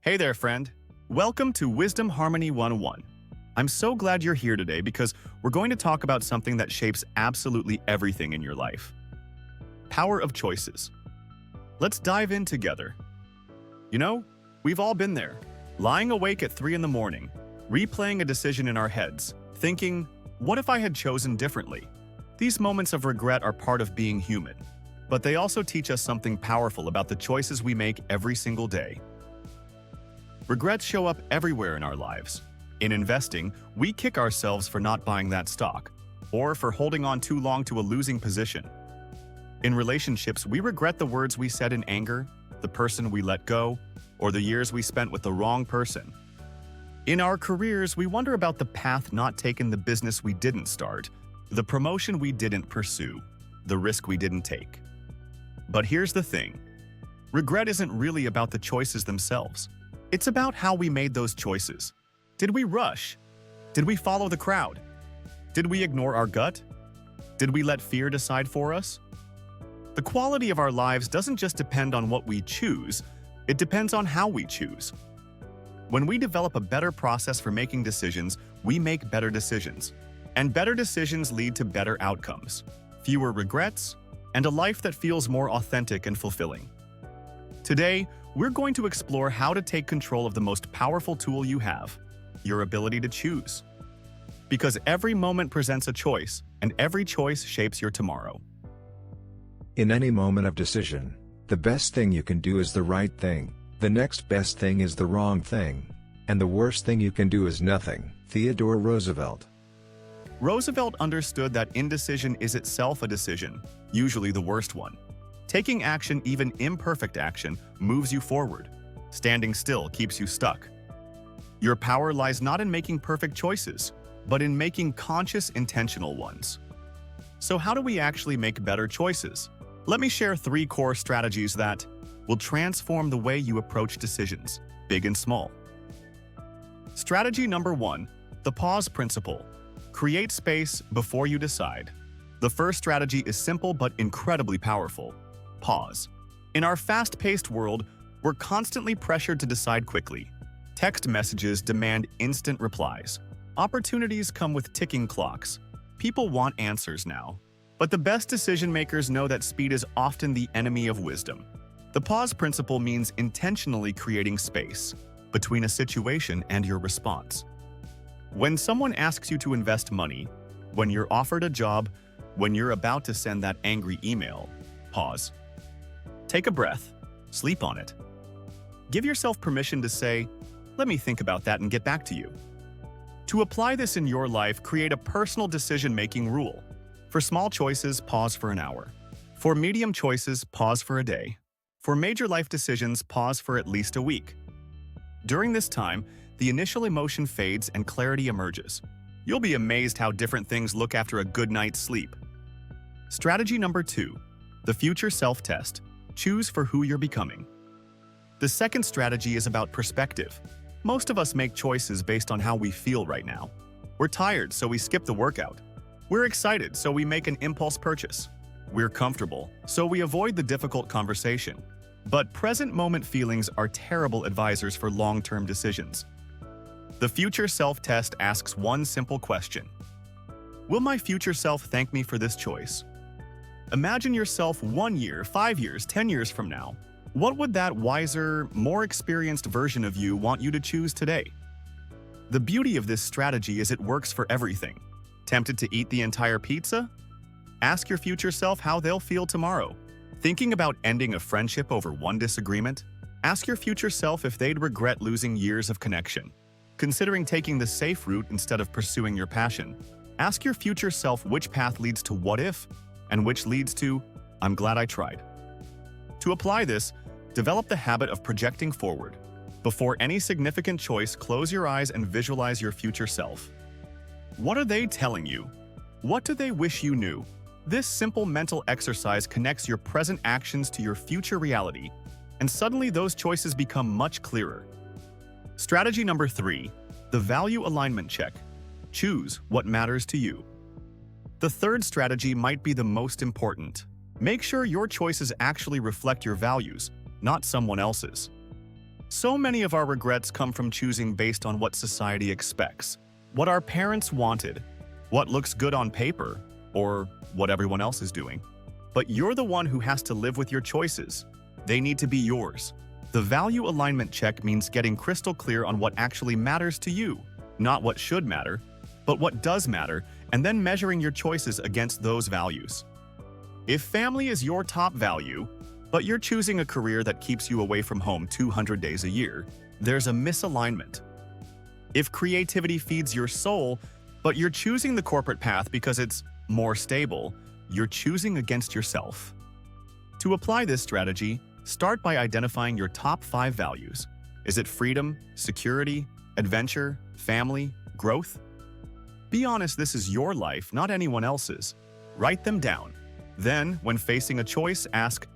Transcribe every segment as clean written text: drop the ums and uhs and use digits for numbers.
Hey there, friend. Welcome to Wisdom Harmony 101. I'm so glad you're here today because we're going to talk about something that shapes absolutely everything in your life. Power of choices. Let's dive in together. You know, we've all been there, lying awake at 3 in the morning, replaying a decision in our heads, thinking, what if I had chosen differently? These moments of regret are part of being human, but they also teach us something powerful about the choices we make every single day. Regrets show up everywhere in our lives. In investing, we kick ourselves for not buying that stock, or for holding on too long to a losing position. In relationships, we regret the words we said in anger, the person we let go, or the years we spent with the wrong person. In our careers, we wonder about the path not taken, the business we didn't start, the promotion we didn't pursue, the risk we didn't take. But here's the thing. Regret isn't really about the choices themselves. It's about how we made those choices. Did we rush? Did we follow the crowd? Did we ignore our gut? Did we let fear decide for us? The quality of our lives doesn't just depend on what we choose, it depends on how we choose. When we develop a better process for making decisions, we make better decisions. And better decisions lead to better outcomes, fewer regrets, and a life that feels more authentic and fulfilling. Today, we're going to explore how to take control of the most powerful tool you have, your ability to choose. Because every moment presents a choice, and every choice shapes your tomorrow. In any moment of decision, the best thing you can do is the right thing, the next best thing is the wrong thing, and the worst thing you can do is nothing. Theodore Roosevelt. Roosevelt understood that indecision is itself a decision, usually the worst one. Taking action, even imperfect action, moves you forward. Standing still keeps you stuck. Your power lies not in making perfect choices, but in making conscious, intentional ones. So how do we actually make better choices? Let me share 3 core strategies that will transform the way you approach decisions, big and small. Strategy number 1, the pause principle. Create space before you decide. The first strategy is simple but incredibly powerful. Pause. In our fast-paced world, we're constantly pressured to decide quickly. Text messages demand instant replies. Opportunities come with ticking clocks. People want answers now. But the best decision-makers know that speed is often the enemy of wisdom. The pause principle means intentionally creating space between a situation and your response. When someone asks you to invest money, when you're offered a job, when you're about to send that angry email, pause. Take a breath, sleep on it. Give yourself permission to say, let me think about that and get back to you. To apply this in your life, create a personal decision-making rule. For small choices, pause for an hour. For medium choices, pause for a day. For major life decisions, pause for at least a week. During this time, the initial emotion fades and clarity emerges. You'll be amazed how different things look after a good night's sleep. Strategy number 2, the future self-test. Choose for who you're becoming. The second strategy is about perspective. Most of us make choices based on how we feel right now. We're tired, so we skip the workout. We're excited, so we make an impulse purchase. We're comfortable, so we avoid the difficult conversation. But present moment feelings are terrible advisors for long-term decisions. The future self-test asks one simple question. Will my future self thank me for this choice? Imagine yourself 1 year, 5 years, 10 years from now. What would that wiser, more experienced version of you want you to choose today? The beauty of this strategy is it works for everything. Tempted to eat the entire pizza? Ask your future self how they'll feel tomorrow. Thinking about ending a friendship over one disagreement? Ask your future self if they'd regret losing years of connection. Considering taking the safe route instead of pursuing your passion? Ask your future self which path leads to what if, and which leads to, I'm glad I tried. To apply this, develop the habit of projecting forward. Before any significant choice, close your eyes and visualize your future self. What are they telling you? What do they wish you knew? This simple mental exercise connects your present actions to your future reality, and suddenly those choices become much clearer. Strategy number 3, the value alignment check. Choose what matters to you. The third strategy might be the most important. Make sure your choices actually reflect your values, not someone else's. So many of our regrets come from choosing based on what society expects, what our parents wanted, what looks good on paper, or what everyone else is doing. But you're the one who has to live with your choices. They need to be yours. The value alignment check means getting crystal clear on what actually matters to you, not what should matter, but what does matter, and then measuring your choices against those values. If family is your top value, but you're choosing a career that keeps you away from home 200 days a year, there's a misalignment. If creativity feeds your soul, but you're choosing the corporate path because it's more stable, you're choosing against yourself. To apply this strategy, start by identifying your top 5 values. Is it freedom, security, adventure, family, growth? Be honest, this is your life, not anyone else's. Write them down. Then, when facing a choice, ask,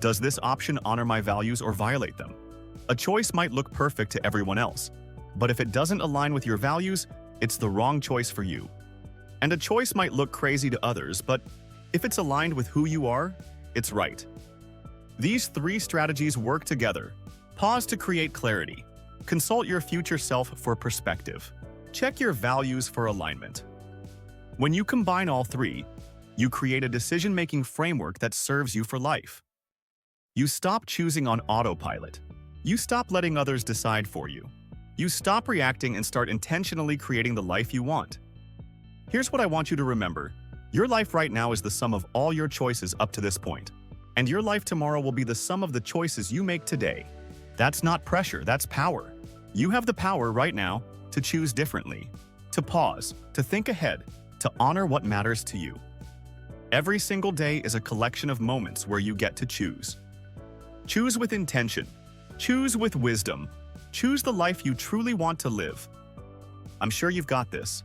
does this option honor my values or violate them? A choice might look perfect to everyone else, but if it doesn't align with your values, it's the wrong choice for you. And a choice might look crazy to others, but if it's aligned with who you are, it's right. These 3 strategies work together. Pause to create clarity. Consult your future self for perspective. Check your values for alignment. When you combine all 3, you create a decision-making framework that serves you for life. You stop choosing on autopilot. You stop letting others decide for you. You stop reacting and start intentionally creating the life you want. Here's what I want you to remember. Your life right now is the sum of all your choices up to this point. And your life tomorrow will be the sum of the choices you make today. That's not pressure, that's power. You have the power right now to choose differently, to pause, to think ahead, to honor what matters to you. Every single day is a collection of moments where you get to choose. Choose with intention. Choose with wisdom. Choose the life you truly want to live. I'm sure you've got this.